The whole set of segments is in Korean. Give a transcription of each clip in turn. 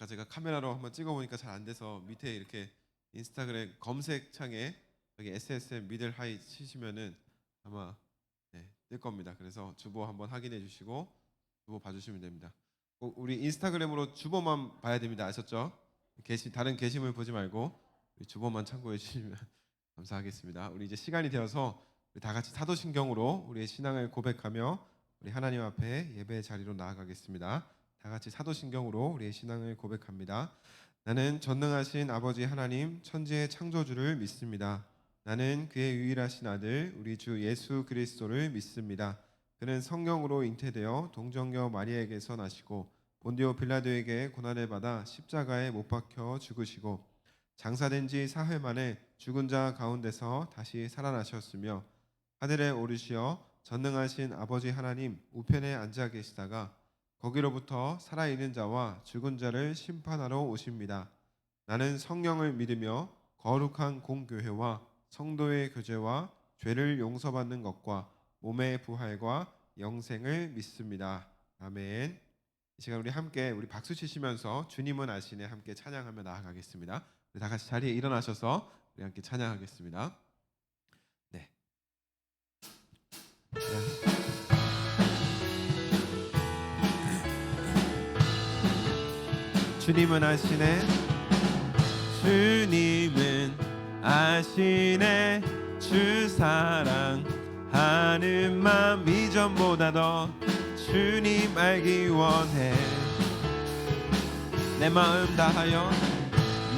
아까 제가 카메라로 한번 찍어보니까 잘 안 돼서 밑에 이렇게 인스타그램 검색창에 여기 SSM 미들 하이 치시면은 아마 뜰 겁니다. 그래서 주보 한번 확인해 주시고 주보 봐주시면 됩니다. 꼭 우리 인스타그램으로 주보만 봐야 됩니다. 아셨죠? 다른 게시물 보지 말고 우리 주보만 참고해 주시면 감사하겠습니다. 우리 이제 시간이 되어서 우리 다 같이 사도신경으로 우리의 신앙을 고백하며 우리 하나님 앞에 예배의 자리로 나아가겠습니다. 다 같이 사도신경으로 우리의 신앙을 고백합니다. 나는 전능하신 아버지 하나님 천지의 창조주를 믿습니다. 나는 그의 유일하신 아들 우리 주 예수 그리스도를 믿습니다. 그는 성령으로 잉태되어 동정녀 마리아에게서 나시고 본디오 빌라도에게 고난을 받아 십자가에 못 박혀 죽으시고 장사된 지 사흘 만에 죽은 자 가운데서 다시 살아나셨으며 하늘에 오르시어 전능하신 아버지 하나님 우편에 앉아 계시다가 거기로부터 살아있는 자와 죽은 자를 심판하러 오십니다. 나는 성령을 믿으며 거룩한 공교회와 성도의 교제와 죄를 용서받는 것과 몸의 부활과 영생을 믿습니다. 아멘. 이 시간 우리 함께 우리 박수 치시면서 주님은 아시네 함께 찬양하며 나아가겠습니다. 우리 다 같이 자리에 일어나셔서 우리 함께 찬양하겠습니다. 네. 주님은 아시네 주님은 아시네 주 사랑하는 마음 이전보다 더 주님 알기 원해 내 마음 다하여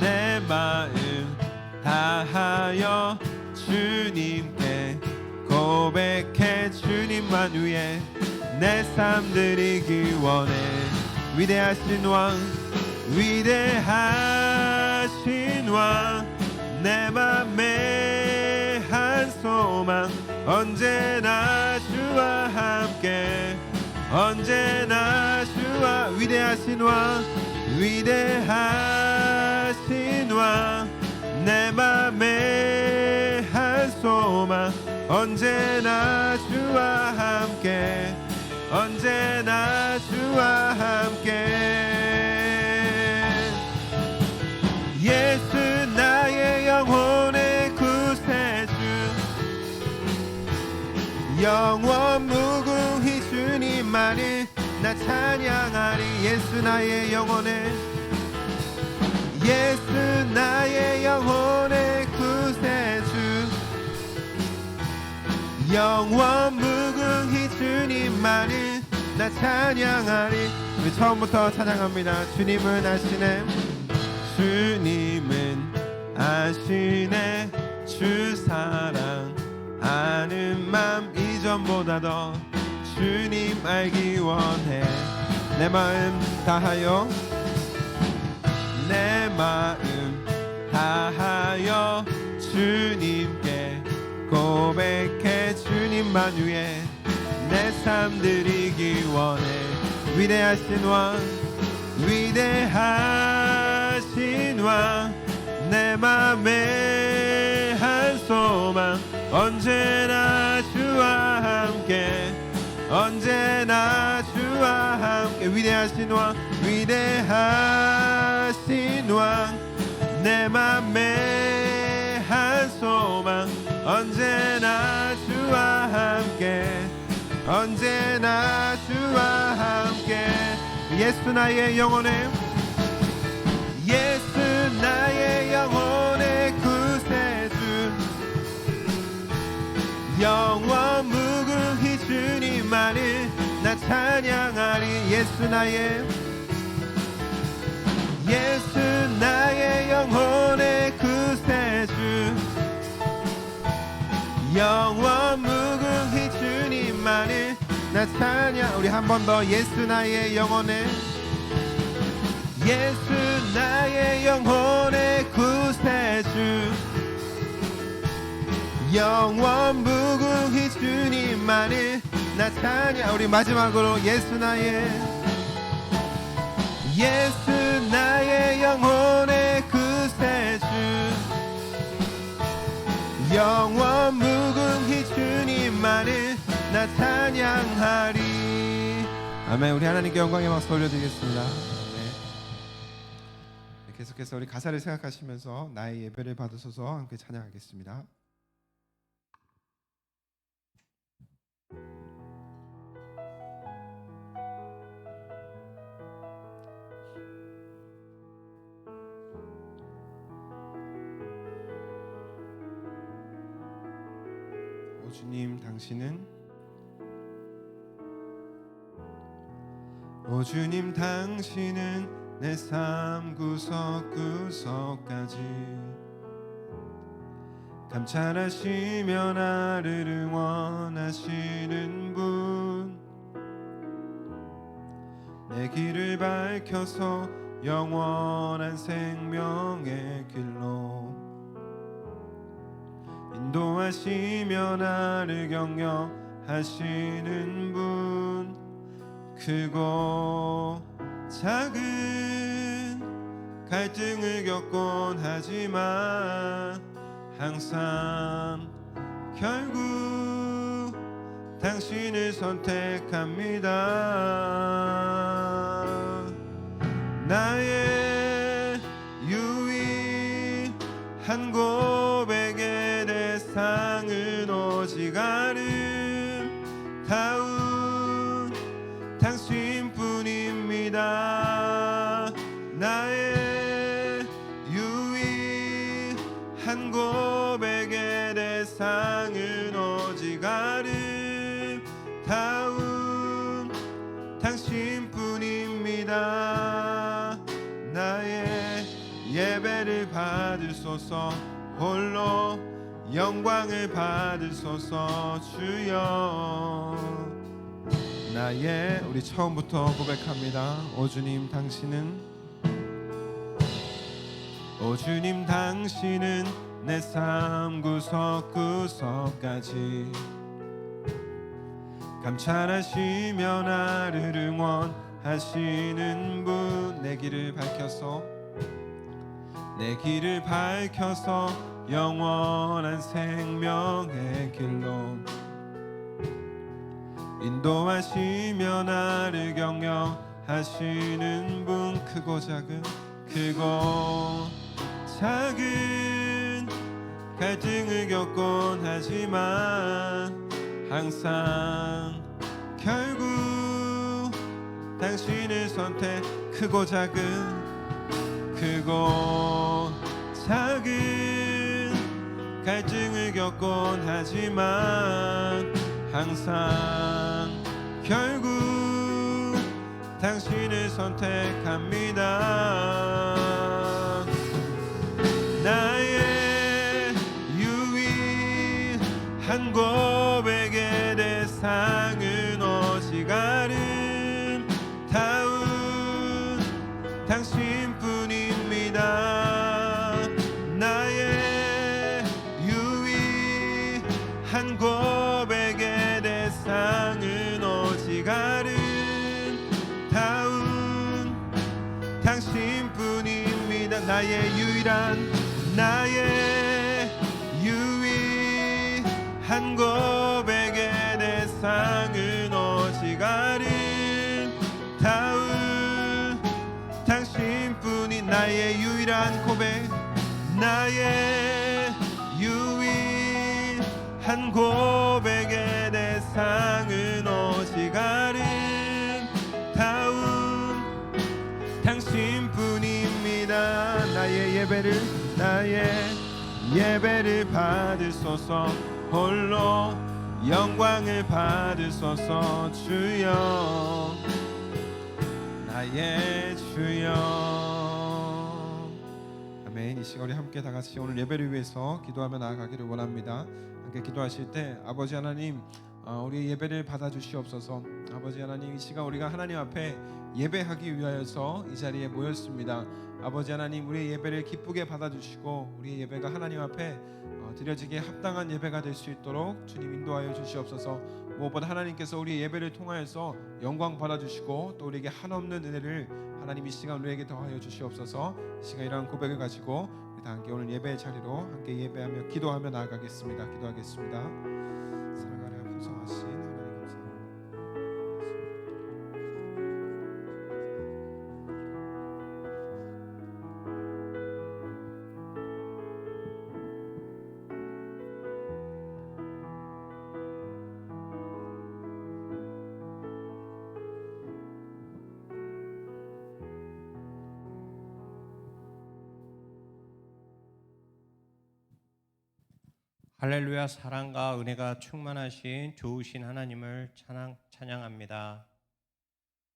내 마음 다하여 주님께 고백해 주님만 위해 내 삶 드리기 원해 위대하신 왕 위대하신 왕 내 맘에 한 소망 언제나 주와 함께 언제나 주와 위대하신 왕 위대하신 왕 내 맘에 한 소망 언제나 주와 함께 언제나 주와 함께 예수 나의 영혼의 구세주 영원 무궁히 주님만을 나 찬양하리 예수 나의 영혼의 예수 나의 영혼의 구세주 영원 무궁히 주님만을 나 찬양하리 우리 처음부터 찬양합니다. 주님은 아시네 주님은 아시네 주 사랑하는 맘 이전보다 더 주님 알기 원해 내 마음 다하여 내 마음 다하여 주님께 고백해 주님만 위해 내 삶 드리기 원해 위대하신 왕 위대하신 왕 내 맘에 한 소망 언제나 주와 함께 언제나 주와 함께 위대하신 왕 위대하신 왕 내 맘에 한 소망 언제나 주와 함께 언제나 주와 함께 예수 나의 영혼의 예수 나의 영혼의 구세주 영원 무궁히 주님만을 나 찬양하리 예수 나의 영혼의 구세주 영원 무궁히 주님만을 나 찬양 우리 한 번 더 예수 나의 영혼의 예수 나의 영혼의 구세주 영원 무궁히 주님만을 나 찬양 우리 마지막으로 예수 나의 영혼의 구세주 영원 무궁히 주님만을 나 찬양하리 아멘. 우리 하나님께 영광의 박수 올려드리겠습니다. 계속해서 우리 가사를 생각하시면서 나의 예배를 받으소서 함께 찬양하겠습니다. 오 주님 당신은 오 주님 당신은 내 삶 구석구석까지 감찰하시며 나를 응원하시는 분, 내 길을 밝혀서 영원한 생명의 길로 인도하시며 나를 격려하시는 분, 크고 작은 갈등을 겪곤 하지만 항상 결국 당신을 선택합니다. 나의 유일한 고백의 대상은 오직 아름다운 당신뿐입니다. 나의 유일한 고백의 대상은 오직 아름다운 당신뿐입니다. 나의 예배를 받으소서, 홀로 영광을 받으소서 주여. 나의, 우리 처음부터 고백합니다. 오 주님 당신은, 오 주님 당신은 내 삶 구석구석까지 감찰하시며 나를 응원하시는 분, 내 길을 밝혀서 영원한 생명의 길로 인도하시며 나를 격려하시는 분, 크고 작은 갈등을 겪곤 하지만 항상 결국 당신을 선택. 크고 작은 갈등을 겪곤 하지만 항상 결국 당신을 선택합니다. 나의 유일한 고백의 대상은 오직 아름다운 당신뿐입니다. 나의 유일한 고백의 대상은 오직 아름다운 당신뿐입니다. 나의 유일한 고백의 대상은 오직 아름다운 당신뿐이. 나의 유일한 고백, 나의 유일한 고백의 대상은 오직 아름다운 당신뿐입니다. 나의 예배를 받으소서, 홀로 영광을 받으소서 주여. 나의 주여. 아멘. 이 시간 우리 함께 다 같이 오늘 예배를 위해서 기도하며 나아가기를 원합니다. 함께 기도하실 때 아버지 하나님, 우리의 예배를 받아주시옵소서. 아버지 하나님, 이 시간 우리가 하나님 앞에 예배하기 위하여서 이 자리에 모였습니다. 아버지 하나님, 우리의 예배를 기쁘게 받아주시고 우리의 예배가 하나님 앞에 드려지기에 합당한 예배가 될 수 있도록 주님 인도하여 주시옵소서. 무엇보다 하나님께서 우리의 예배를 통하여서 영광 받아주시고 또 우리에게 한없는 은혜를 하나님 이 시간 우리에게 더하여 주시옵소서. 이 시간 이러한 고백을 가지고 우리 다 함께 오늘 예배의 자리로 함께 예배하며 기도하며 나아가겠습니다. 기도하겠습니다. 사랑하며 풍성하신 하나님 감사합니다. 할렐루야. 사랑과 은혜가 충만하신 좋으신 하나님을 찬양합니다.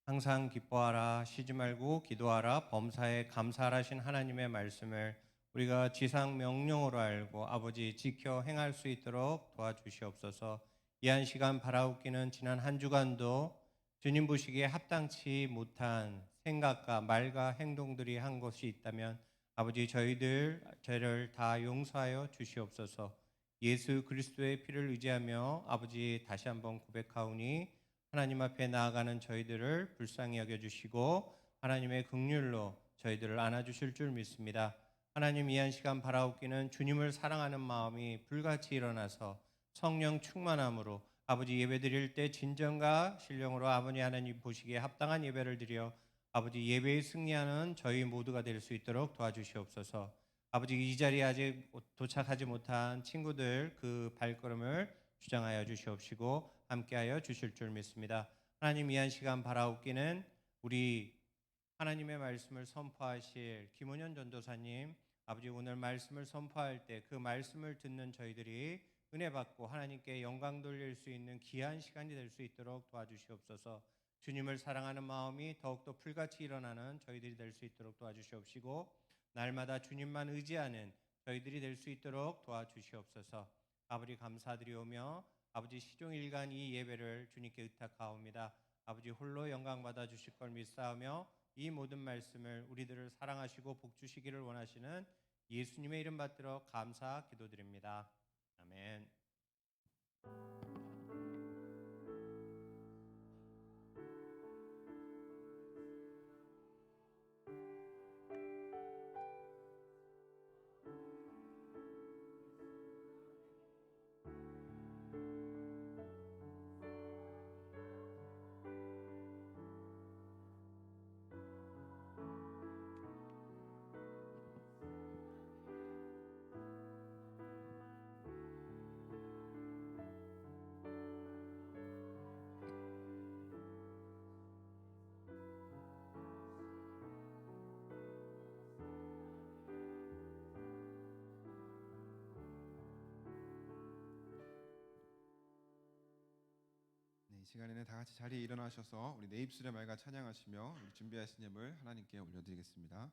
항상 기뻐하라, 쉬지 말고 기도하라, 범사에 감사하라신 하나님의 말씀을 우리가 지상 명령으로 알고 아버지 지켜 행할 수 있도록 도와주시옵소서. 이 한 시간 바라옵기는 지난 한 주간도 주님 보시기에 합당치 못한 생각과 말과 행동들이 한 것이 있다면 아버지 저희들 죄를 다 용서하여 주시옵소서. 예수 그리스도의 피를 의지하며 아버지 다시 한번 고백하오니 하나님 앞에 나아가는 저희들을 불쌍히 여겨주시고 하나님의 긍휼로 저희들을 안아주실 줄 믿습니다. 하나님, 이 한 시간 바라옵기는 주님을 사랑하는 마음이 불같이 일어나서 성령 충만함으로 아버지 예배드릴 때 진정과 신령으로 아버지 하나님 보시기에 합당한 예배를 드려 아버지 예배에 승리하는 저희 모두가 될 수 있도록 도와주시옵소서. 아버지, 이 자리에 아직 도착하지 못한 친구들 그 발걸음을 주장하여 주시옵시고 함께하여 주실 줄 믿습니다. 하나님, 이 한 시간 바라옵기는 우리 하나님의 말씀을 선포하실 김원현 전도사님, 아버지 오늘 말씀을 선포할 때 그 말씀을 듣는 저희들이 은혜 받고 하나님께 영광 돌릴 수 있는 귀한 시간이 될 수 있도록 도와주시옵소서. 주님을 사랑하는 마음이 더욱더 불같이 일어나는 저희들이 될 수 있도록 도와주시옵시고 날마다 주님만 의지하는 저희들이 될 수 있도록 도와주시옵소서. 아버지 감사드리오며 아버지 시종일관 이 예배를 주님께 의탁하옵니다. 아버지 홀로 영광 받아 주실 걸 믿사오며 이 모든 말씀을 우리들을 사랑하시고 복 주시기를 원하시는 예수님의 이름 받들어 감사 기도드립니다. 아멘. 네, 이 시간에는 다 같이 자리에 일어나셔서 우리 내 입술의 말과 찬양하시며 우리 준비하신 예물 하나님께 올려드리겠습니다.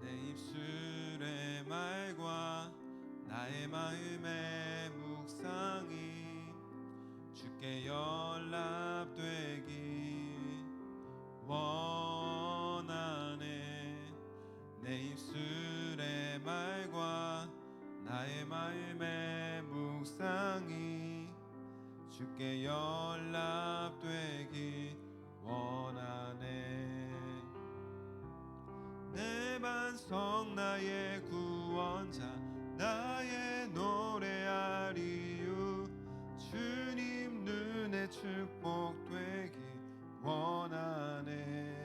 내 입술의 말과 나의 마음의 묵상이 주께 연락되기 원하네. 내 입술의 말과 나의 마음의 묵상이 주께 연락되기 원하네. 내 반석 나의 구원자 나의 노래할 이유 주님 눈에 축복되기 원하네.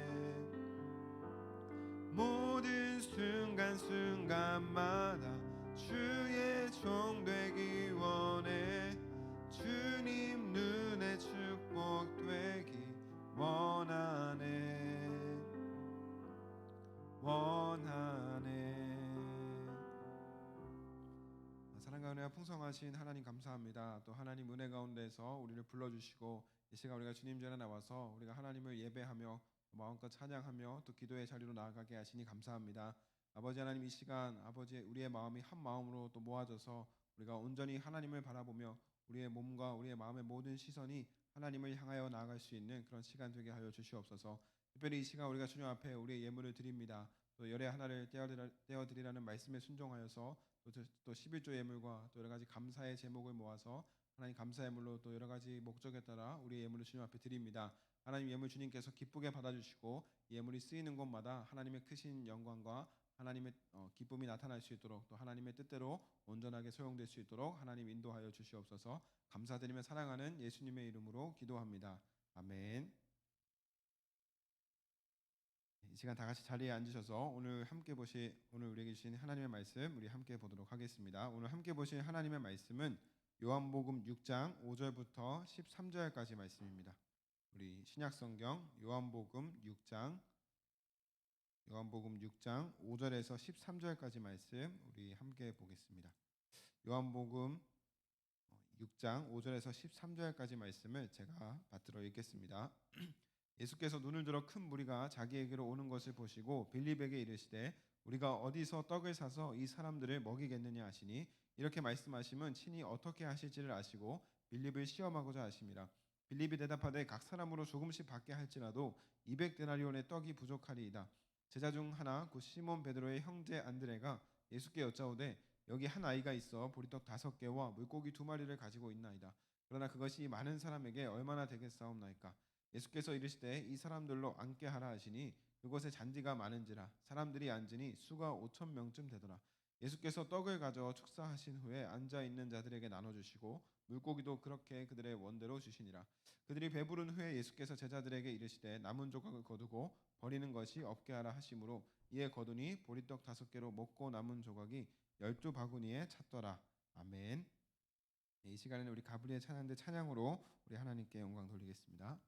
모든 순간순간마다 주의 종 되기 원해. 주님 눈에 축복되기 원하네. 사랑과 은혜가 풍성하신 하나님 감사합니다. 또 하나님 은혜 가운데서 우리를 불러주시고 이 시간 우리가 주님 전에 나와서 우리가 하나님을 예배하며 마음껏 찬양하며 또 기도의 자리로 나아가게 하시니 감사합니다. 아버지 하나님, 이 시간 아버지 우리의 마음이 한 마음으로 또 모아져서 우리가 온전히 하나님을 바라보며 우리의 몸과 우리의 마음의 모든 시선이 하나님을 향하여 나아갈 수 있는 그런 시간 되게 하여 주시옵소서. 특별히 이 시간 우리가 주님 앞에 우리의 예물을 드립니다. 또 열의 하나를 떼어드리라는 말씀에 순종하여서 또 11조 예물과 또 여러 가지 감사의 제목을 모아서 하나님 감사의 예물로 또 여러 가지 목적에 따라 우리의 예물을 주님 앞에 드립니다. 하나님 예물 주님께서 기쁘게 받아주시고 예물이 쓰이는 곳마다 하나님의 크신 영광과 하나님의 기쁨이 나타날 수 있도록 또 하나님의 뜻대로 온전하게 소용될 수 있도록 하나님 인도하여 주시옵소서. 감사드리며 사랑하는 예수님의 이름으로 기도합니다. 아멘. 이 시간 다 같이 자리에 앉으셔서 오늘 우리에게 주신 하나님의 말씀 우리 함께 보도록 하겠습니다. 오늘 함께 보실 하나님의 말씀은 요한복음 6장 5절부터 13절까지 말씀입니다. 우리 신약성경 요한복음 6장 5절에서 13절까지 말씀 우리 함께 보겠습니다. 요한복음 6장 5절에서 13절까지 말씀을 제가 받들어 읽겠습니다. 예수께서 눈을 들어 큰 무리가 자기에게로 오는 것을 보시고 빌립에게 이르시되 우리가 어디서 떡을 사서 이 사람들을 먹이겠느냐 하시니 이렇게 말씀하심은 친히 어떻게 하실지를 아시고 빌립을 시험하고자 하심이라. 빌립이 대답하되 각 사람으로 조금씩 받게 할지라도 200데나리온의 떡이 부족하리이다. 제자 중 하나 곧 시몬 베드로의 형제 안드레가 예수께 여짜오되 여기 한 아이가 있어 보리떡 5개와 물고기 2마리를 가지고 있나이다. 그러나 그것이 많은 사람에게 얼마나 되겠사옵나이까. 예수께서 이르시되 이 사람들로 앉게 하라 하시니 그곳에 잔디가 많은지라 사람들이 앉으니 수가 5,000명쯤 되더라. 예수께서 떡을 가져 축사하신 후에 앉아 있는 자들에게 나눠 주시고 물고기도 그렇게 그들의 원대로 주시니라. 그들이 배부른 후에 예수께서 제자들에게 이르시되 남은 조각을 거두고 버리는 것이 없게 하라 하심으로 이에 거두니 보리떡 5개로 먹고 남은 조각이 12바구니에 찼더라. 아멘. 이 시간에는 우리 가브리엘 찬양대 찬양으로 우리 하나님께 영광 돌리겠습니다.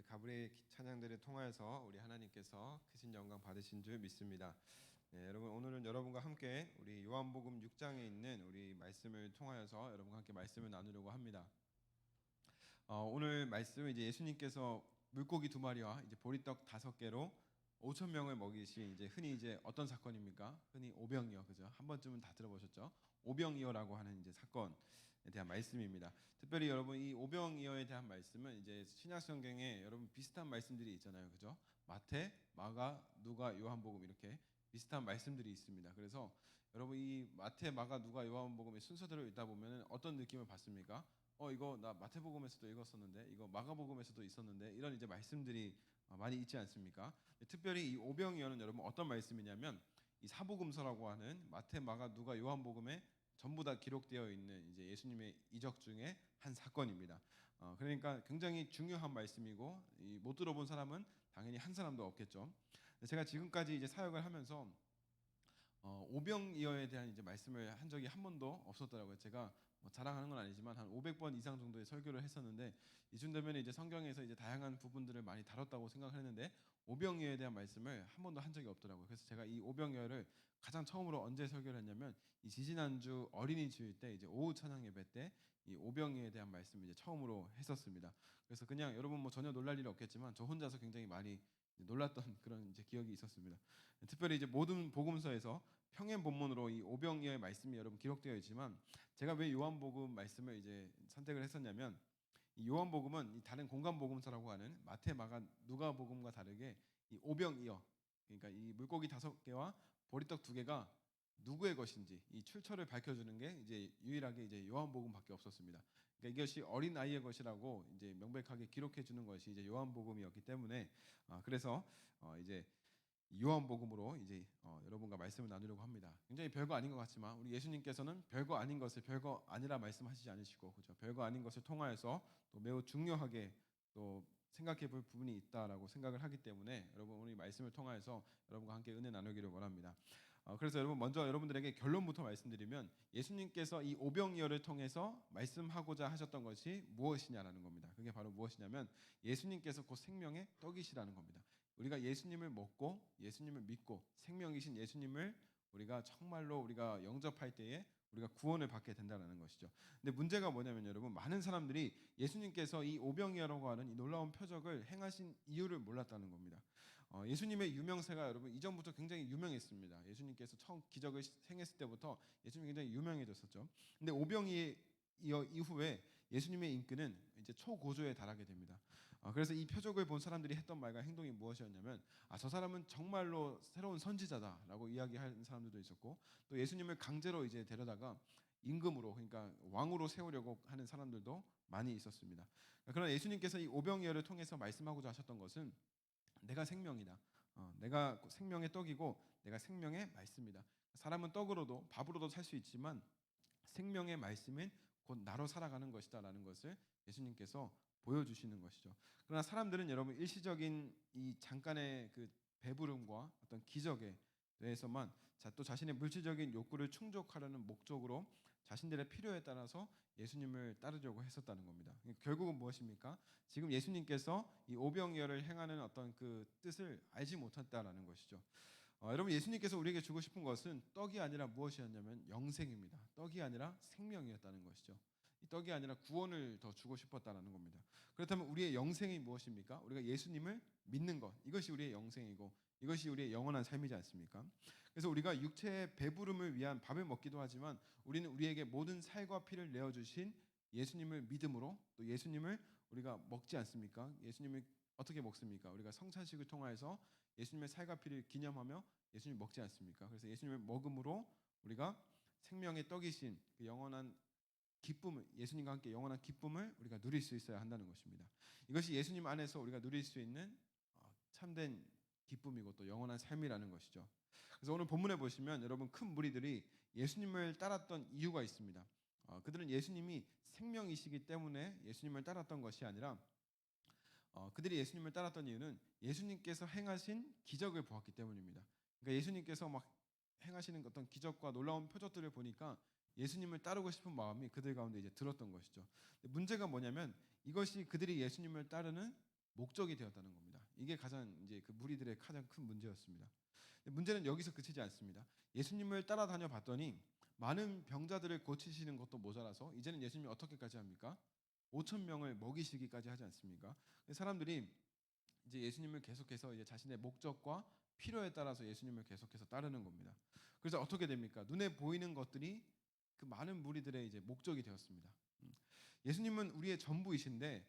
가브리엘 찬양들을 통하여서 우리 하나님께서 크신 영광 받으신 줄 믿습니다. 네, 여러분 오늘은 여러분과 함께 우리 요한복음 6장에 있는 우리 말씀을 통하여서 여러분과 함께 말씀을 나누려고 합니다. 오늘 말씀은 이제 예수님께서 물고기 2마리와 이제 보리떡 5개로 5천 명을 먹이신 이제 흔히 이제 어떤 사건입니까? 흔히 오병이어, 그죠? 한 번쯤은 다 들어보셨죠? 오병이어라고 하는 이제 사건에 대한 말씀입니다. 특별히 여러분 이 오병이어에 대한 말씀은 이제 신약 성경에 여러분 비슷한 말씀들이 있잖아요, 그죠? 마태, 마가, 누가, 요한복음 이렇게 비슷한 말씀들이 있습니다. 그래서 여러분 이 마태, 마가, 누가, 요한복음의 순서대로 읽다 보면 어떤 느낌을 받습니까? 이거 나 마태복음에서도 읽었었는데, 이거 마가복음에서도 있었는데, 이런 이제 말씀들이 많이 있지 않습니까? 특별히 이 오병이어는 여러분 어떤 말씀이냐면 이 사복음서라고 하는 마태, 마가, 누가, 요한복음에 전부 다 기록되어 있는 이제 예수님의 이적 중에 한 사건입니다. 그러니까 굉장히 중요한 말씀이고 못 들어본 사람은 당연히 한 사람도 없겠죠. 제가 지금까지 이제 사역을 하면서 오병이어에 대한 이제 말씀을 한 적이 한 번도 없었더라고요. 제가 뭐 자랑하는 건 아니지만 한 500번 이상 정도의 설교를 했었는데 이쯤 되면 이제 성경에서 이제 다양한 부분들을 많이 다뤘다고 생각을 했는데 오병이어에 대한 말씀을 한 번도 한 적이 없더라고요. 그래서 제가 이 오병이어를 가장 처음으로 언제 설교를 했냐면 이 지지난주 어린이주일 때 이제 오후 찬양 예배 때 이 오병이어에 대한 말씀을 이제 처음으로 했었습니다. 그래서 그냥 여러분 뭐 전혀 놀랄 일이 없겠지만 저 혼자서 굉장히 많이 놀랐던 그런 이제 기억이 있었습니다. 특별히 이제 모든 복음서에서 평행 본문으로 이 오병이어의 말씀이 여러분 기록되어 있지만 제가 왜 요한복음 말씀을 이제 선택을 했었냐면 이 요한복음은 이 다른 공간 복음서라고 하는 마태, 마가, 누가복음과 다르게 이 오병이어, 그러니까 이 물고기 5개와 보리떡 2개가 누구의 것인지 이 출처를 밝혀주는 게 이제 유일하게 이제 요한복음밖에 없었습니다. 그러니까 이것이 어린 아이의 것이라고 이제 명백하게 기록해 주는 것이 이제 요한복음이었기 때문에 그래서 이제 요한복음으로 이제 여러분과 말씀을 나누려고 합니다. 굉장히 별거 아닌 것 같지만 우리 예수님께서는 별거 아닌 것을 별거 아니라 말씀하시지 않으시고, 그죠? 별거 아닌 것을 통하여서 또 매우 중요하게 또 생각해 볼 부분이 있다라고 생각을 하기 때문에 여러분 오늘 이 말씀을 통하여서 여러분과 함께 은혜 나누기를 원합니다. 그래서 여러분 먼저 여러분들에게 결론부터 말씀드리면 예수님께서 이 오병이어를 통해서 말씀하고자 하셨던 것이 무엇이냐라는 겁니다. 그게 바로 무엇이냐면 예수님께서 곧 생명의 떡이시라는 겁니다. 우리가 예수님을 먹고 예수님을 믿고 생명이신 예수님을 우리가 정말로 우리가 영접할 때에 우리가 구원을 받게 된다는 것이죠. 근데 문제가 뭐냐면 여러분 많은 사람들이 예수님께서 이 오병이어라고 하는 이 놀라운 표적을 행하신 이유를 몰랐다는 겁니다. 예수님의 유명세가 여러분 이전부터 굉장히 유명했습니다. 예수님께서 처음 기적을 행했을 때부터 예수님이 굉장히 유명해졌었죠. 근데 오병이어 이후에 예수님의 인기는 이제 초고조에 달하게 됩니다. 그래서 이 표적을 본 사람들이 했던 말과 행동이 무엇이었냐면 저 사람은 정말로 새로운 선지자다라고 이야기하는 사람들도 있었고 또 예수님을 강제로 이제 데려다가 임금으로, 그러니까 왕으로 세우려고 하는 사람들도 많이 있었습니다. 그러나 예수님께서 이 오병이어를 통해서 말씀하고자 하셨던 것은 내가 생명이다. 내가 생명의 떡이고 내가 생명의 말씀이다. 사람은 떡으로도 밥으로도 살 수 있지만 생명의 말씀은 곧 나로 살아가는 것이다라는 것을 예수님께서 보여주시는 것이죠. 그러나 사람들은 여러분 일시적인 이 잠깐의 그 배부름과 어떤 기적에 대해서만 또 자신의 물질적인 욕구를 충족하려는 목적으로 자신들의 필요에 따라서 예수님을 따르려고 했었다는 겁니다. 결국은 무엇입니까? 지금 예수님께서 이 오병이어를 행하는 어떤 그 뜻을 알지 못했다라는 것이죠. 여러분 예수님께서 우리에게 주고 싶은 것은 떡이 아니라 무엇이었냐면 영생입니다. 떡이 아니라 생명이었다는 것이죠. 이 떡이 아니라 구원을 더 주고 싶었다는 겁니다. 그렇다면 우리의 영생이 무엇입니까? 우리가 예수님을 믿는 것, 이것이 우리의 영생이고 이것이 우리의 영원한 삶이지 않습니까? 그래서 우리가 육체의 배부름을 위한 밥을 먹기도 하지만 우리는 우리에게 모든 살과 피를 내어주신 예수님을 믿음으로 또 예수님을 우리가 먹지 않습니까? 예수님을 어떻게 먹습니까? 우리가 성찬식을 통하여서 예수님의 살과 피를 기념하며 예수님을 먹지 않습니까? 그래서 예수님을 먹음으로 우리가 생명의 떡이신 그 영원한 기쁨을, 예수님과 함께 영원한 기쁨을 우리가 누릴 수 있어야 한다는 것입니다. 이것이 예수님 안에서 우리가 누릴 수 있는 참된 기쁨이고 또 영원한 삶이라는 것이죠. 그래서 오늘 본문에 보시면 여러분 큰 무리들이 예수님을 따랐던 이유가 있습니다. 그들은 예수님이 생명이시기 때문에 예수님을 따랐던 것이 아니라 그들이 예수님을 따랐던 이유는 예수님께서 행하신 기적을 보았기 때문입니다. 그러니까 예수님께서 막 행하시는 어떤 기적과 놀라운 표적들을 보니까 예수님을 따르고 싶은 마음이 그들 가운데 이제 들었던 것이죠. 문제가 뭐냐면 이것이 그들이 예수님을 따르는 목적이 되었다는 겁니다. 이게 가장 이제 그 무리들의 가장 큰 문제였습니다. 문제는 여기서 그치지 않습니다. 예수님을 따라다녀 봤더니 많은 병자들을 고치시는 것도 모자라서 이제는 예수님이 어떻게까지 합니까? 5천 명을 먹이시기까지 하지 않습니까? 사람들이 이제 예수님을 계속해서 이제 자신의 목적과 필요에 따라서 예수님을 계속해서 따르는 겁니다. 그래서 어떻게 됩니까? 눈에 보이는 것들이 그 많은 무리들의 이제 목적이 되었습니다. 예수님은 우리의 전부이신데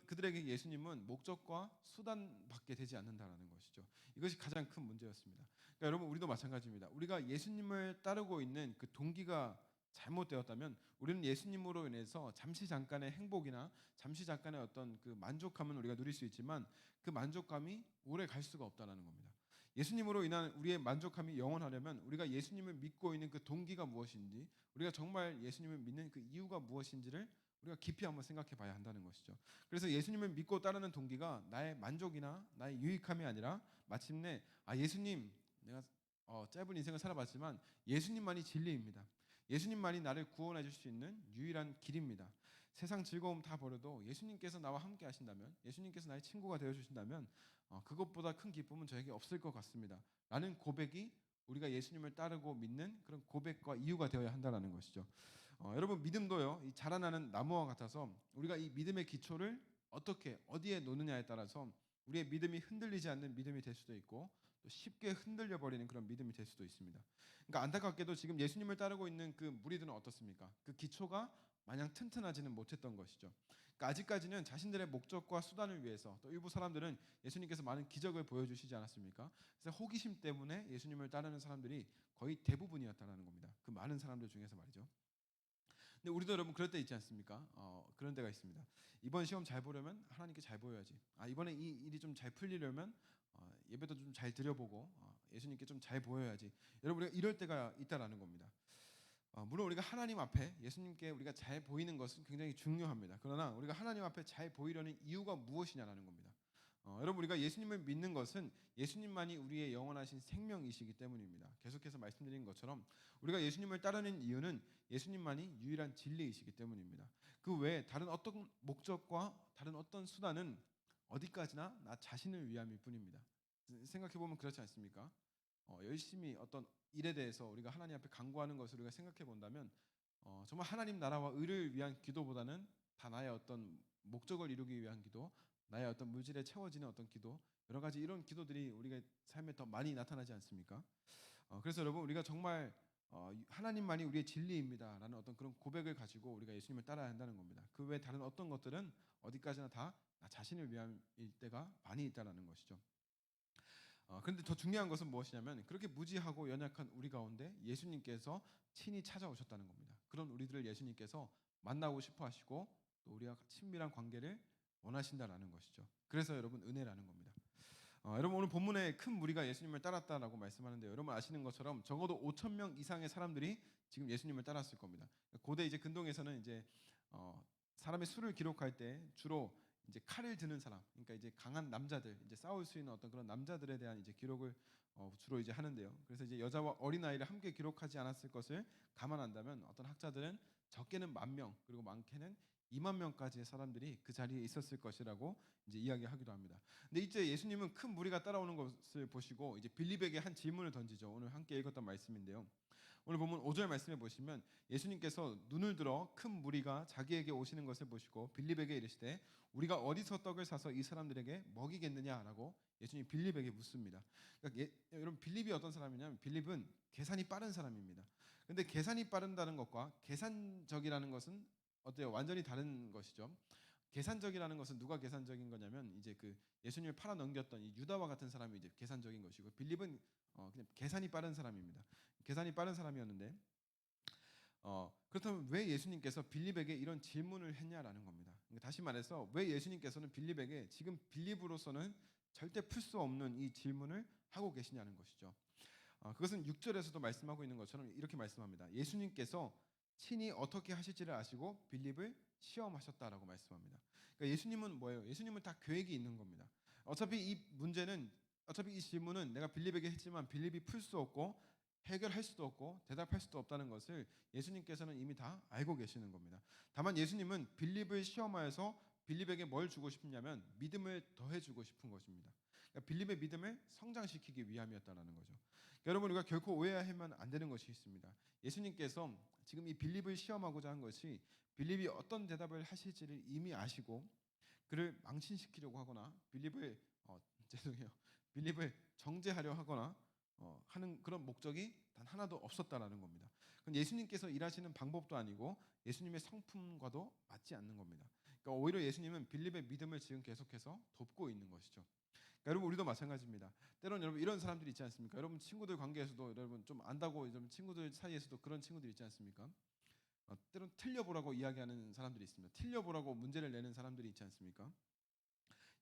그들에게 예수님은 목적과 수단밖에 되지 않는다라는 것이죠. 이것이 가장 큰 문제였습니다. 그러니까 여러분 우리도 마찬가지입니다. 우리가 예수님을 따르고 있는 그 동기가 잘못되었다면 우리는 예수님으로 인해서 잠시 잠깐의 행복이나 잠시 잠깐의 어떤 그 만족감은 우리가 누릴 수 있지만 그 만족감이 오래 갈 수가 없다라는 겁니다. 예수님으로 인한 우리의 만족감이 영원하려면 우리가 예수님을 믿고 있는 그 동기가 무엇인지, 우리가 정말 예수님을 믿는 그 이유가 무엇인지를 우리가 깊이 한번 생각해 봐야 한다는 것이죠. 그래서 예수님을 믿고 따르는 동기가 나의 만족이나 나의 유익함이 아니라 마침내 예수님, 내가 짧은 인생을 살아봤지만 예수님만이 진리입니다. 예수님만이 나를 구원해 줄 수 있는 유일한 길입니다. 세상 즐거움 다 버려도 예수님께서 나와 함께 하신다면, 예수님께서 나의 친구가 되어 주신다면 그것보다 큰 기쁨은 저에게 없을 것 같습니다. 라는 고백이 우리가 예수님을 따르고 믿는 그런 고백과 이유가 되어야 한다는 것이죠. 여러분 믿음도요, 이 자라나는 나무와 같아서 우리가 이 믿음의 기초를 어디에 놓느냐에 따라서 우리의 믿음이 흔들리지 않는 믿음이 될 수도 있고 또 쉽게 흔들려 버리는 그런 믿음이 될 수도 있습니다. 그러니까 안타깝게도 지금 예수님을 따르고 있는 그 무리들은 어떻습니까? 그 기초가 마냥 튼튼하지는 못했던 것이죠. 그러니까 아직까지는 자신들의 목적과 수단을 위해서 또 일부 사람들은 예수님께서 많은 기적을 보여주시지 않았습니까? 그래서 호기심 때문에 예수님을 따르는 사람들이 거의 대부분이었다는 겁니다. 그 많은 사람들 중에서 말이죠. 근데 우리도 여러분 그럴 때 있지 않습니까? 그런 때가 있습니다. 이번 시험 잘 보려면 하나님께 잘 보여야지. 이번에 이 일이 좀 잘 풀리려면 예배도 좀 잘 드려보고 예수님께 좀 잘 보여야지. 여러분 우리가 이럴 때가 있다라는 겁니다. 물론 우리가 하나님 앞에 예수님께 우리가 잘 보이는 것은 굉장히 중요합니다. 그러나 우리가 하나님 앞에 잘 보이려는 이유가 무엇이냐라는 겁니다. 여러분 우리가 예수님을 믿는 것은 예수님만이 우리의 영원하신 생명이시기 때문입니다. 계속해서 말씀드린 것처럼 우리가 예수님을 따르는 이유는 예수님만이 유일한 진리이시기 때문입니다. 그 외에 다른 어떤 목적과 다른 어떤 수단은 어디까지나 나 자신을 위함일 뿐입니다. 생각해 보면 그렇지 않습니까? 열심히 어떤 일에 대해서 우리가 하나님 앞에 간구하는 것을 우리가 생각해 본다면 정말 하나님 나라와 의를 위한 기도보다는 다 나의 어떤 목적을 이루기 위한 기도, 나의 어떤 물질에 채워지는 어떤 기도, 여러 가지 이런 기도들이 우리가 삶에 더 많이 나타나지 않습니까? 그래서 여러분 우리가 정말 하나님만이 우리의 진리입니다라는 어떤 그런 고백을 가지고 우리가 예수님을 따라야 한다는 겁니다. 그 외 다른 어떤 것들은 어디까지나 다 나 자신을 위함일 때가 많이 있다라는 것이죠. 그런데 더 중요한 것은 무엇이냐면 그렇게 무지하고 연약한 우리 가운데 예수님께서 친히 찾아오셨다는 겁니다. 그런 우리들을 예수님께서 만나고 싶어 하시고 또 우리와 친밀한 관계를 원하신다라는 것이죠. 그래서 여러분 은혜라는 겁니다. 여러분 오늘 본문에 큰 무리가 예수님을 따랐다라고 말씀하는데 여러분 아시는 것처럼 적어도 5천 명 이상의 사람들이 지금 예수님을 따랐을 겁니다. 고대 이제 근동에서는 이제 사람의 수를 기록할 때 주로 이제 칼을 드는 사람, 그러니까 이제 강한 남자들, 이제 싸울 수 있는 어떤 그런 남자들에 대한 이제 기록을 주로 이제 하는데요. 그래서 이제 여자와 어린 아이를 함께 기록하지 않았을 것을 감안한다면 어떤 학자들은 적게는 10,000명 그리고 많게는 20,000명까지의 사람들이 그 자리에 있었을 것이라고 이제 이야기하기도 합니다. 근데 이제 예수님은 큰 무리가 따라오는 것을 보시고 이제 빌립에게 한 질문을 던지죠. 오늘 함께 읽었던 말씀인데요. 오늘 보면 5절 말씀에 보시면 예수님께서 눈을 들어 큰 무리가 자기에게 오시는 것을 보시고 빌립에게 이르시되 우리가 어디서 떡을 사서 이 사람들에게 먹이겠느냐라고 예수님 빌립에게 묻습니다. 그러니까 여러분 빌립이 어떤 사람이냐면 빌립은 계산이 빠른 사람입니다. 근데 계산이 빠른다는 것과 계산적이라는 것은 어때요? 완전히 다른 것이죠. 계산적이라는 것은 누가 계산적인 거냐면 이제 그 예수님을 팔아 넘겼던 이 유다와 같은 사람이 이제 계산적인 것이고 빌립은 그냥 계산이 빠른 사람입니다. 계산이 빠른 사람이었는데 그렇다면 왜 예수님께서 빌립에게 이런 질문을 했냐라는 겁니다. 그러니까 다시 말해서 왜 예수님께서는 빌립에게 지금 빌립으로서는 절대 풀 수 없는 이 질문을 하고 계시냐는 것이죠. 그것은 6절에서도 말씀하고 있는 것처럼 이렇게 말씀합니다. 예수님께서 친히 어떻게 하실지를 아시고 빌립을 시험하셨다라고 말씀합니다. 그러니까 예수님은 뭐예요? 예수님은 다 계획이 있는 겁니다. 어차피 이 질문은 내가 빌립에게 했지만 빌립이 풀 수 없고 해결할 수도 없고 대답할 수도 없다는 것을 예수님께서는 이미 다 알고 계시는 겁니다. 다만 예수님은 빌립을 시험하여서 빌립에게 뭘 주고 싶냐면 믿음을 더해 주고 싶은 것입니다. 그러니까 빌립의 믿음을 성장시키기 위함이었다라는 거죠. 그러니까 여러분 우리가 결코 오해하면 안 되는 것이 있습니다. 예수님께서 지금 이 빌립을 시험하고자 한 것이 빌립이 어떤 대답을 하실지를 이미 아시고 그를 망신시키려고 하거나 빌립을 죄송해요. 빌립을 정죄하려 하거나 하는 그런 목적이 단 하나도 없었다라는 겁니다. 그건 예수님께서 일하시는 방법도 아니고 예수님의 성품과도 맞지 않는 겁니다. 그러니까 오히려 예수님은 빌립의 믿음을 지금 계속해서 돕고 있는 것이죠. 그러니까 여러분 우리도 마찬가지입니다. 때론 여러분 이런 사람들이 있지 않습니까? 여러분 친구들 관계에서도 여러분 좀 안다고 좀 친구들 사이에서도 그런 친구들 있지 않습니까? 때론 틀려보라고 이야기하는 사람들이 있습니다. 틀려보라고 문제를 내는 사람들이 있지 않습니까?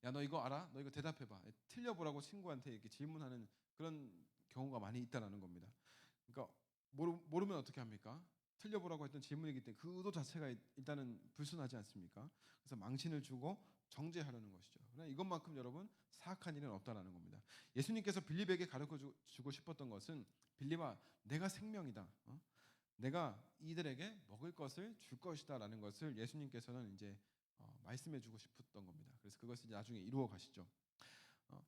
야 너 이거 알아? 너 이거 대답해봐. 틀려보라고 친구한테 이렇게 질문하는 그런 경우가 많이 있다라는 겁니다. 그러니까 모르면 어떻게 합니까? 틀려보라고 했던 질문이기 때문에 그 의도 자체가 일단은 불순하지 않습니까? 그래서 망신을 주고 정죄하려는 것이죠. 그러나 이것만큼 여러분 사악한 일은 없다라는 겁니다. 예수님께서 빌립에게 가르쳐 주고 싶었던 것은 빌립아 내가 생명이다. 내가 이들에게 먹을 것을 줄 것이다라는 것을 예수님께서는 이제 말씀해주고 싶었던 겁니다. 그래서 그것이 나중에 이루어 가시죠. 어,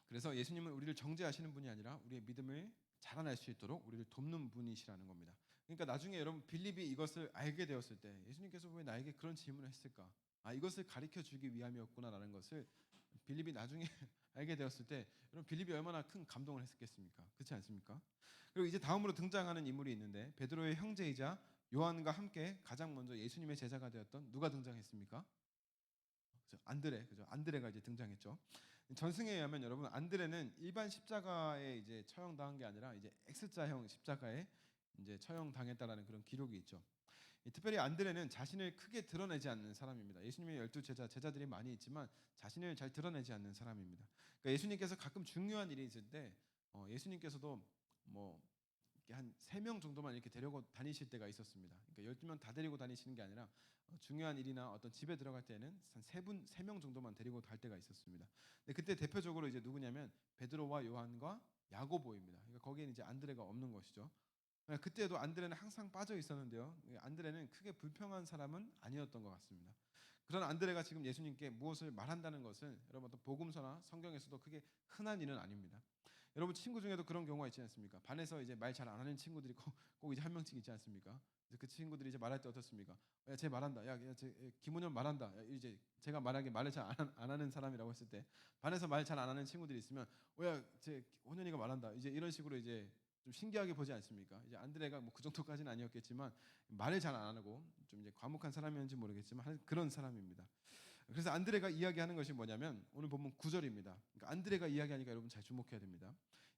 그래서 예수님은 우리를 정죄하시는 분이 아니라 우리의 믿음을 자라날 수 있도록 우리를 돕는 분이시라는 겁니다. 그러니까 나중에 여러분 빌립이 이것을 알게 되었을 때 예수님께서 왜 나에게 그런 질문을 했을까? 이것을 가르쳐 주기 위함이었구나라는 것을 빌립이 나중에 알게 되었을 때 여러분 빌립이 얼마나 큰 감동을 했겠습니까? 그렇지 않습니까? 그리고 이제 다음으로 등장하는 인물이 있는데 베드로의 형제이자 요한과 함께 가장 먼저 예수님의 제자가 되었던 누가 등장했습니까? 그죠? 안드레, 그죠? 안드레가 이제 등장했죠. 전승에 의하면 여러분 안드레는 일반 십자가에 이제 처형당한 게 아니라 이제 X자형 십자가에 이제 처형당했다라는 그런 기록이 있죠. 특별히 안드레는 자신을 크게 드러내지 않는 사람입니다. 예수님의 12 제자들이 많이 있지만 자신을 잘 드러내지 않는 사람입니다. 그러니까 예수님께서 가끔 중요한 일이 있을 때 예수님께서도 뭐 한 3명 정도만 이렇게 데리고 다니실 때가 있었습니다. 그러니까 12명 다 데리고 다니시는 게 아니라 중요한 일이나 어떤 집에 들어갈 때는 한 3명 정도만 데리고 갈 때가 있었습니다. 근데 그때 대표적으로 이제 누구냐면 베드로와 요한과 야고보입니다. 그러니까 거기에는 이제 안드레가 없는 것이죠. 그때도 안드레는 항상 빠져 있었는데요. 안드레는 크게 불평한 사람은 아니었던 것 같습니다. 그런 안드레가 지금 예수님께 무엇을 말한다는 것은 여러분 어떤 복음서나 성경에서도 크게 흔한 일은 아닙니다. 여러분 친구 중에도 그런 경우가 있지 않습니까? 반에서 이제 말 잘 안 하는 친구들이 꼭 이제 한 명씩 있지 않습니까? 그 친구들이 이제 말할 때 어떻습니까? 야, 쟤 말한다. 김훈현 말한다. 이제 제가 말하기 말을 잘 안 하는 사람이라고 했을 때 반에서 말 잘 안 하는 친구들이 있으면 쟤 혼현이가 말한다. 이제 이런 식으로 이제 좀 신기하게 보지 않습니까? 이제 안드레가 뭐 그 정도까지는 아니었겠지만 말을 잘 안 하고 좀 이제 과묵한 사람이었는지 모르겠지만 그런 사람입니다. 그래서 안드레가 이야기하는 것이 뭐냐면 오늘 보면 9절입니다. 그러니까 안드레가 이야기하니까 여러분 잘 주목해야 됩니다.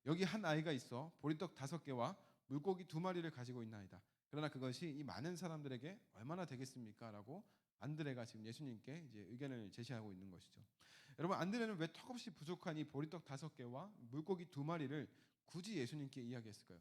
여기 한 아이가 있어 보리떡 5개와 물고기 2마리를 가지고 있나이다. 그러나 그것이 이 많은 사람들에게 얼마나 되겠습니까?라고 안드레가 지금 예수님께 이제 의견을 제시하고 있는 것이죠. 여러분 안드레는 왜 턱없이 부족한 이 보리떡 5개와 물고기 2마리를 굳이 예수님께 이야기했을까요?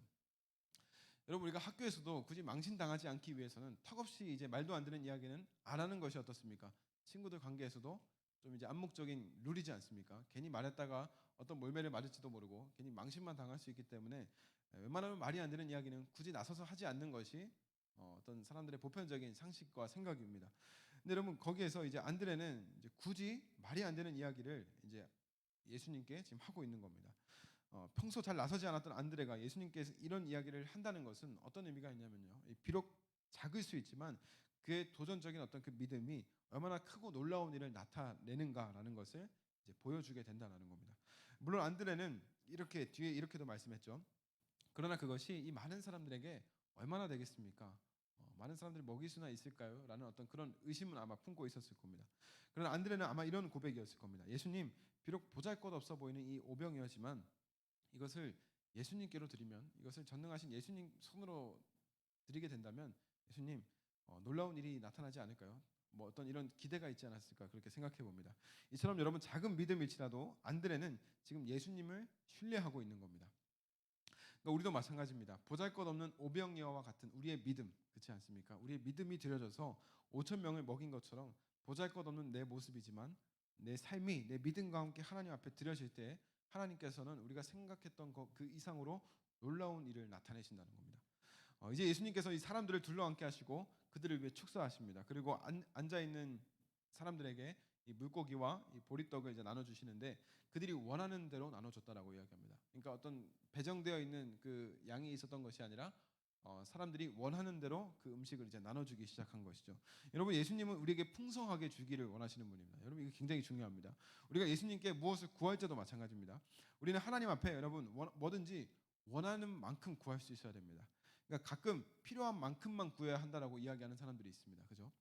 여러분 우리가 학교에서도 굳이 망신당하지 않기 위해서는 턱없이 이제 말도 안 되는 이야기는 안 하는 것이 어떻습니까? 친구들 관계에서도 좀 이제 암묵적인 룰이지 않습니까? 괜히 말했다가 어떤 몰매를 맞을지도 모르고 괜히 망신만 당할 수 있기 때문에 웬만하면 말이 안 되는 이야기는 굳이 나서서 하지 않는 것이 어떤 사람들의 보편적인 상식과 생각입니다. 근데 여러분 거기에서 이제 안드레는 이제 굳이 말이 안 되는 이야기를 이제 예수님께 지금 하고 있는 겁니다. 평소 잘 나서지 않았던 안드레가 예수님께서 이런 이야기를 한다는 것은 어떤 의미가 있냐면요. 비록 작을 수 있지만 그의 도전적인 어떤 그 믿음이 얼마나 크고 놀라운 일을 나타내는가라는 것을 이제 보여주게 된다는 겁니다. 물론 안드레는 이렇게 뒤에 이렇게도 말씀했죠. 그러나 그것이 이 많은 사람들에게 얼마나 되겠습니까? 많은 사람들이 먹일 수나 있을까요? 라는 어떤 그런 의심은 아마 품고 있었을 겁니다. 그러나 안드레는 아마 이런 고백이었을 겁니다. 예수님, 비록 보잘것없어 보이는 이 오병이었지만 이것을 예수님께로 드리면 이것을 전능하신 예수님 손으로 드리게 된다면 예수님 놀라운 일이 나타나지 않을까요? 뭐 어떤 이런 기대가 있지 않았을까 그렇게 생각해 봅니다. 이처럼 여러분 작은 믿음일지라도 안드레는 지금 예수님을 신뢰하고 있는 겁니다. 그러니까 우리도 마찬가지입니다. 보잘것없는 오병이어와 같은 우리의 믿음 그렇지 않습니까? 우리의 믿음이 드려져서 5천 명을 먹인 것처럼 보잘것없는 내 모습이지만 내 삶이 내 믿음과 함께 하나님 앞에 드려질 때 하나님께서는 우리가 생각했던 그 이상으로 놀라운 일을 나타내신다는 겁니다. 이제 예수님께서 이 사람들을 둘러앉게 하시고 그들을 위해 축사하십니다. 그리고 앉아 있는 사람들에게 이 물고기와 이 보리떡을 이제 나눠 주시는데 그들이 원하는 대로 나눠 줬다라고 이야기합니다. 그러니까 어떤 배정되어 있는 그 양이 있었던 것이 아니라 사람들이 원하는 대로 그 음식을 이제 나눠주기 시작한 것이죠. 여러분, 예수님은 우리에게 풍성하게 주기를 원하시는 분입니다. 여러분, 이거 굉장히 중요합니다. 우리가 예수님께 무엇을 구할 때도 마찬가지입니다. 우리는 하나님 앞에 여러분 뭐든지 원하는 만큼 구할 수 있어야 됩니다. 그러니까 가끔 필요한 만큼만 구해야 한다라고 이야기하는 사람들이 있습니다. 그죠?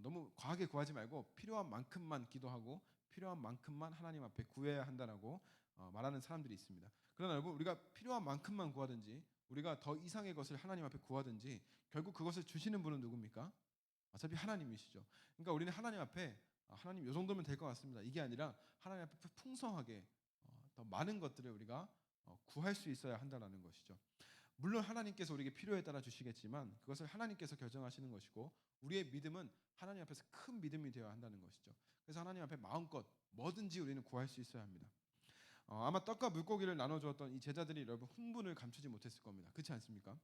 너무 과하게 구하지 말고 필요한 만큼만 기도하고 필요한 만큼만 하나님 앞에 구해야 한다라고 말하는 사람들이 있습니다. 그러나 여러분, 우리가 필요한 만큼만 구하든지 우리가 더 이상의 것을 하나님 앞에 구하든지 결국 그것을 주시는 분은 누굽니까? 어차피 하나님이시죠. 그러니까 우리는 하나님 앞에 하나님 이 정도면 될 것 같습니다. 이게 아니라 하나님 앞에 풍성하게 더 많은 것들을 우리가 구할 수 있어야 한다는 것이죠. 물론 하나님께서 우리에게 필요에 따라 주시겠지만 그것을 하나님께서 결정하시는 것이고 우리의 믿음은 하나님 앞에서 큰 믿음이 되어야 한다는 것이죠. 그래서 하나님 앞에 마음껏 뭐든지 우리는 구할 수 있어야 합니다. 아마 떡과 물고기를 나눠주었던 이 제자들이 여러분 흥분을 감추지 못했을 겁니다. 그렇지 않습니까?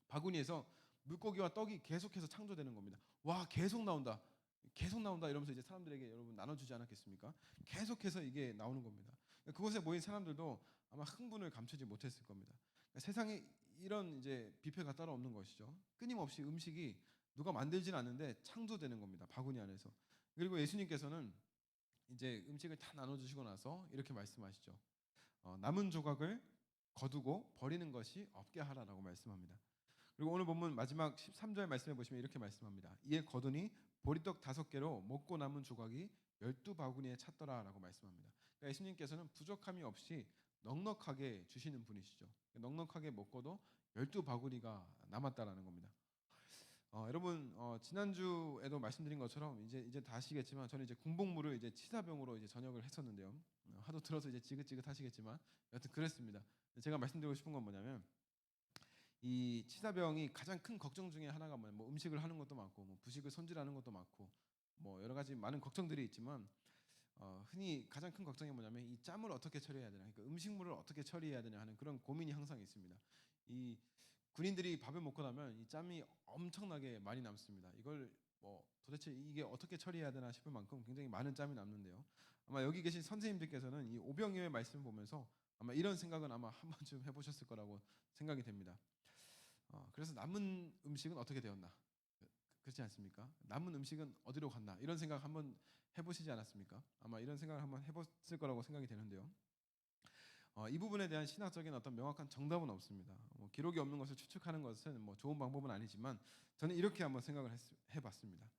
바구니에서 물고기와 떡이 계속해서 창조되는 겁니다. 와, 계속 나온다, 계속 나온다 이러면서 이제 사람들에게 여러분 나눠주지 않았겠습니까? 계속해서 이게 나오는 겁니다. 그곳에 모인 사람들도 아마 흥분을 감추지 못했을 겁니다. 세상에 이런 이제 뷔페가 따로 없는 것이죠. 끊임없이 음식이 누가 만들지는 않는데 창조되는 겁니다. 바구니 안에서. 그리고 예수님께서는 이제 음식을 다 나눠주시고 나서 이렇게 말씀하시죠. 남은 조각을 거두고 버리는 것이 없게 하라라고 말씀합니다. 그리고 오늘 본문 마지막 13절 말씀해 보시면 이렇게 말씀합니다. 이에 거두니 보리떡 5개로 먹고 남은 조각이 12바구니에 찼더라라고 말씀합니다. 그러니까 예수님께서는 부족함이 없이 넉넉하게 주시는 분이시죠. 넉넉하게 먹고도 12바구니가 남았다라는 겁니다. 여러분, 지난주에도 말씀드린 것처럼 이제 다 아시겠지만 저는 이제 군복무를 이제 치사병으로 이제 전역을 했었는데요. 하도 들어서 이제 지긋지긋하시겠지만 여하튼 그랬습니다. 제가 말씀드리고 싶은 건 뭐냐면 이 치사병이 가장 큰 걱정 중에 하나가 뭐 음식을 하는 것도 많고 뭐 부식을 손질하는 것도 많고 뭐 여러 가지 많은 걱정들이 있지만 흔히 가장 큰 걱정이 뭐냐면 이 짬을 어떻게 처리해야 되나, 그러니까 음식물을 어떻게 처리해야 되냐 하는 그런 고민이 항상 있습니다. 이 군인들이 밥을 먹고 나면 이 짬이 엄청나게 많이 남습니다. 이걸 뭐 도대체 이게 어떻게 처리해야 되나 싶을 만큼 굉장히 많은 짬이 남는데요. 아마 여기 계신 선생님들께서는 이 오병이어의 말씀을 보면서 아마 이런 생각은 아마 한 번쯤 해보셨을 거라고 생각이 됩니다. 그래서 남은 음식은 어떻게 되었나? 그렇지 않습니까? 남은 음식은 어디로 갔나? 이런 생각 한번 해보시지 않았습니까? 아마 이런 생각을 한번 해봤을 거라고 생각이 되는데요. 이 부분에 대한 신학적인 어떤 명확한 정답은 없습니다. 기록이 없는 것을 추측하는 것은 뭐 좋은 방법은 아니지만 저는 이렇게 한번 생각을 해봤습니다.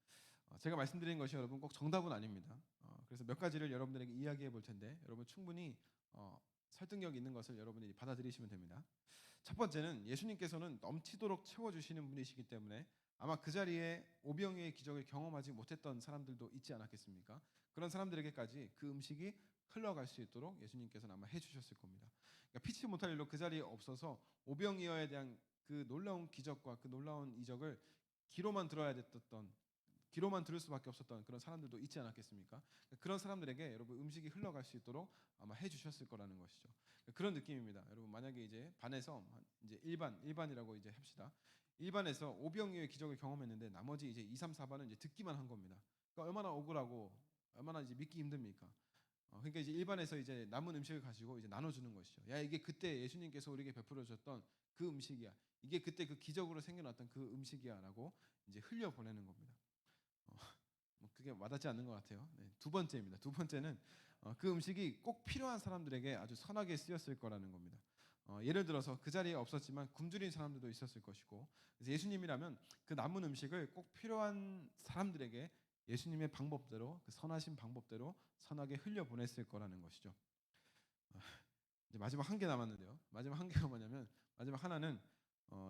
제가 말씀드린 것이 여러분 꼭 정답은 아닙니다. 그래서 몇 가지를 여러분들에게 이야기해 볼 텐데 여러분 충분히 설득력 있는 것을 여러분이 받아들이시면 됩니다. 첫 번째는 예수님께서는 넘치도록 채워주시는 분이시기 때문에 아마 그 자리에 오병이어의 기적을 경험하지 못했던 사람들도 있지 않았겠습니까? 그런 사람들에게까지 그 음식이 흘러갈 수 있도록 예수님께서는 아마 해주셨을 겁니다. 그러니까 피치 못할 일로 그 자리에 없어서 오병이어에 대한 그 놀라운 기적과 그 놀라운 이적을 귀로만 들을 수밖에 없었던 그런 사람들도 있지 않았겠습니까? 그런 사람들에게 여러분 음식이 흘러갈 수 있도록 아마 해주셨을 거라는 것이죠. 그런 느낌입니다. 여러분 만약에 이제 반에서 이제 일반이라고 이제 합시다. 일반에서 오병이어의 기적을 경험했는데 나머지 이제 2, 3, 4반은 이제 듣기만 한 겁니다. 그러니까 얼마나 억울하고 얼마나 이제 믿기 힘듭니까? 그러니까 이제 일반에서 이제 남은 음식을 가지고 이제 나눠주는 것이죠. 야, 이게 그때 예수님께서 우리에게 베풀어 주셨던 그 음식이야. 이게 그때 그 기적으로 생겨났던 그 음식이야라고 이제 흘려 보내는 겁니다. 뭐 그게 와닿지 않는 것 같아요. 네, 두 번째입니다. 두 번째는 그 음식이 꼭 필요한 사람들에게 아주 선하게 쓰였을 거라는 겁니다. 예를 들어서 그 자리에 없었지만 굶주린 사람들도 있었을 것이고, 그래서 예수님이라면 그 남은 음식을 꼭 필요한 사람들에게 예수님의 방법대로 그 선하신 방법대로 선하게 흘려 보냈을 거라는 것이죠. 이제 마지막 한 개 남았는데요. 마지막 한 개가 뭐냐면 마지막 하나는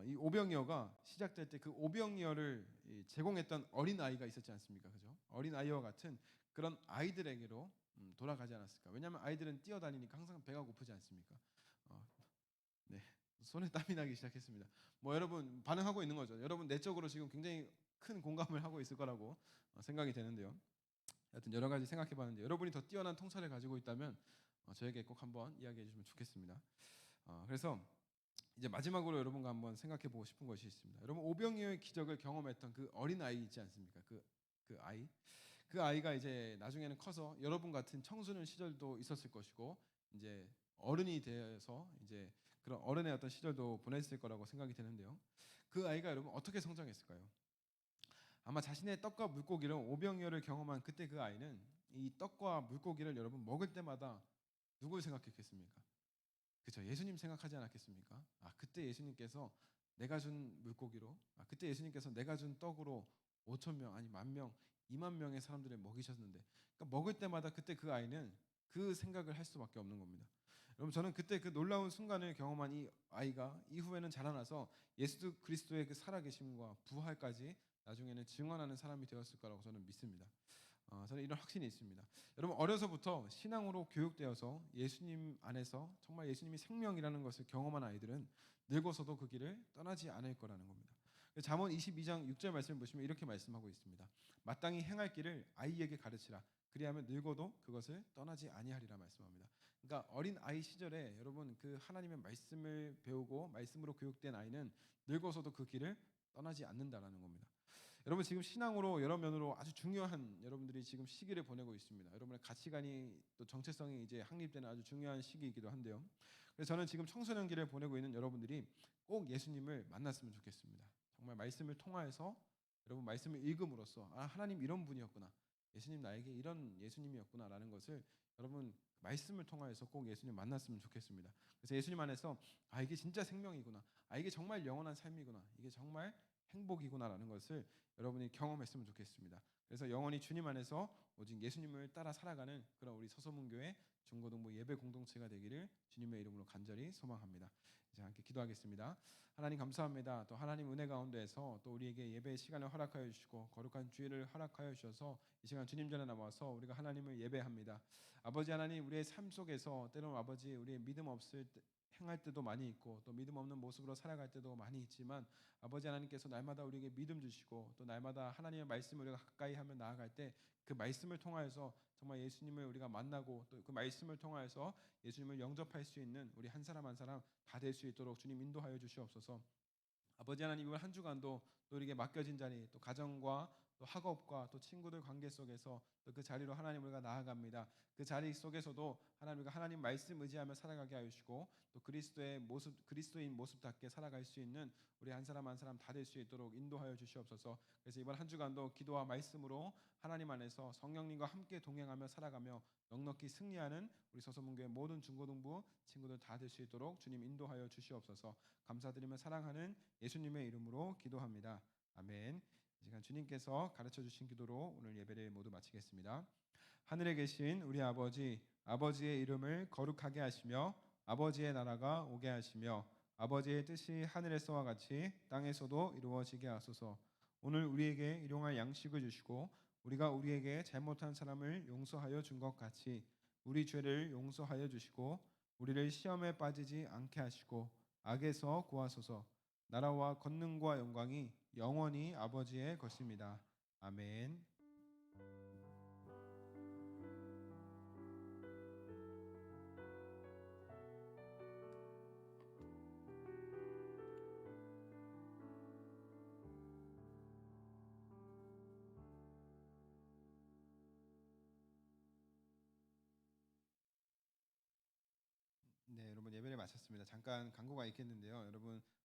이 오병이어가 시작될 때 그 오병이어를 제공했던 어린 아이가 있었지 않습니까? 그죠? 어린 아이와 같은 그런 아이들에게로 돌아가지 않았을까? 왜냐하면 아이들은 뛰어다니니까 항상 배가 고프지 않습니까? 네, 손에 땀이 나기 시작했습니다. 뭐 여러분 반응하고 있는 거죠. 여러분 내적으로 지금 굉장히 큰 공감을 하고 있을 거라고 생각이 되는데요. 하여튼 여러 가지 생각해봤는데 여러분이 더 뛰어난 통찰을 가지고 있다면 저에게 꼭 한번 이야기해 주시면 좋겠습니다. 그래서 이제 마지막으로 여러분과 한번 생각해 보고 싶은 것이 있습니다. 여러분 오병이어의 기적을 경험했던 그 어린 아이 있지 않습니까? 그 아이가 이제 나중에는 커서 여러분 같은 청소년 시절도 있었을 것이고 이제 어른이 되어서 이제 그런 어른의 어떤 시절도 보냈을 거라고 생각이 되는데요. 그 아이가 여러분 어떻게 성장했을까요? 아마 자신의 떡과 물고기를 오병이어를 경험한 그때 그 아이는 이 떡과 물고기를 여러분 먹을 때마다 누굴 생각했겠습니까? 그죠? 예수님 생각하지 않았겠습니까? 그때 예수님께서 내가 준 물고기로, 그때 예수님께서 내가 준 떡으로 5천 명 아니 만 명, 2만 명의 사람들을 먹이셨는데, 그러니까 먹을 때마다 그때 그 아이는 그 생각을 할 수밖에 없는 겁니다. 여러분 저는 그때 그 놀라운 순간을 경험한 이 아이가 이후에는 자라나서 예수 그리스도의 그 살아계심과 부활까지 나중에는 증언하는 사람이 되었을 거라고 저는 믿습니다. 저는 이런 확신이 있습니다. 여러분 어려서부터 신앙으로 교육되어서 예수님 안에서 정말 예수님이 생명이라는 것을 경험한 아이들은 늙어서도 그 길을 떠나지 않을 거라는 겁니다. 잠언 22장 6절 말씀을 보시면 이렇게 말씀하고 있습니다. 마땅히 행할 길을 아이에게 가르치라. 그리하면 늙어도 그것을 떠나지 아니하리라 말씀합니다. 그러니까 어린 아이 시절에 여러분 그 하나님의 말씀을 배우고 말씀으로 교육된 아이는 늙어서도 그 길을 떠나지 않는다라는 겁니다. 여러분 지금 신앙으로 여러 면으로 아주 중요한 여러분들이 지금 시기를 보내고 있습니다. 여러분의 가치관이 또 정체성이 이제 확립되는 아주 중요한 시기이기도 한데요. 그래서 저는 지금 청소년기를 보내고 있는 여러분들이 꼭 예수님을 만났으면 좋겠습니다. 정말 말씀을 통하여서 여러분 말씀을 읽음으로써 하나님 이런 분이었구나. 예수님 나에게 이런 예수님이었구나라는 것을 여러분 말씀을 통하여서 꼭 예수님 만났으면 좋겠습니다. 그래서 예수님 안에서 이게 진짜 생명이구나. 이게 정말 영원한 삶이구나. 이게 정말 행복이구나라는 것을 여러분이 경험했으면 좋겠습니다. 그래서 영원히 주님 안에서 오직 예수님을 따라 살아가는 그런 우리 서소문교회 중고등부 예배 공동체가 되기를 주님의 이름으로 간절히 소망합니다. 이제 함께 기도하겠습니다. 하나님 감사합니다. 또 하나님 은혜 가운데에서 또 우리에게 예배 시간을 허락하여 주시고 거룩한 주일을 허락하여 주셔서 이 시간 주님 전에 나와서 우리가 하나님을 예배합니다. 아버지 하나님 우리의 삶 속에서 때로는 아버지 우리의 믿음 없을 때 행할 때도 많이 있고 또 믿음 없는 모습으로 살아갈 때도 많이 있지만 아버지 하나님께서 날마다 우리에게 믿음 주시고 또 날마다 하나님의 말씀을 우리가 가까이 하며 나아갈 때 그 말씀을 통하여서 정말 예수님을 우리가 만나고 또 그 말씀을 통하여서 예수님을 영접할 수 있는 우리 한 사람 한 사람 다 될 수 있도록 주님 인도하여 주시옵소서. 아버지 하나님 이번 한 주간도 또 우리에게 맡겨진 자리 또 가정과 또 학업과 또 친구들 관계 속에서 또 그 자리로 하나님 우리가 나아갑니다. 그 자리 속에서도 하나님 우리가 하나님 말씀 의지하며 살아가게 하여 주시고 또 그리스도의 모습 그리스도인 모습답게 살아갈 수 있는 우리 한 사람 한 사람 다 될 수 있도록 인도하여 주시옵소서. 그래서 이번 한 주간도 기도와 말씀으로 하나님 안에서 성령님과 함께 동행하며 살아가며 넉넉히 승리하는 우리 서소문교회 모든 중고등부 친구들 다 될 수 있도록 주님 인도하여 주시옵소서. 감사드리며 사랑하는 예수님의 이름으로 기도합니다. 아멘. 이 시간 주님께서 가르쳐 주신 기도로 오늘 예배를 모두 마치겠습니다. 하늘에 계신 우리 아버지, 아버지의 이름을 거룩하게 하시며 아버지의 나라가 오게 하시며 아버지의 뜻이 하늘에서와 같이 땅에서도 이루어지게 하소서. 오늘 우리에게 일용할 양식을 주시고 우리가 우리에게 잘못한 사람을 용서하여 준 것 같이 우리 죄를 용서하여 주시고 우리를 시험에 빠지지 않게 하시고 악에서 구하소서. 나라와 권능과 영광이 영원히 아버지의 것입니다. 아멘. 네, 여러분 예배를 마쳤습니다. 잠깐 광고가 있겠는데요. 여러분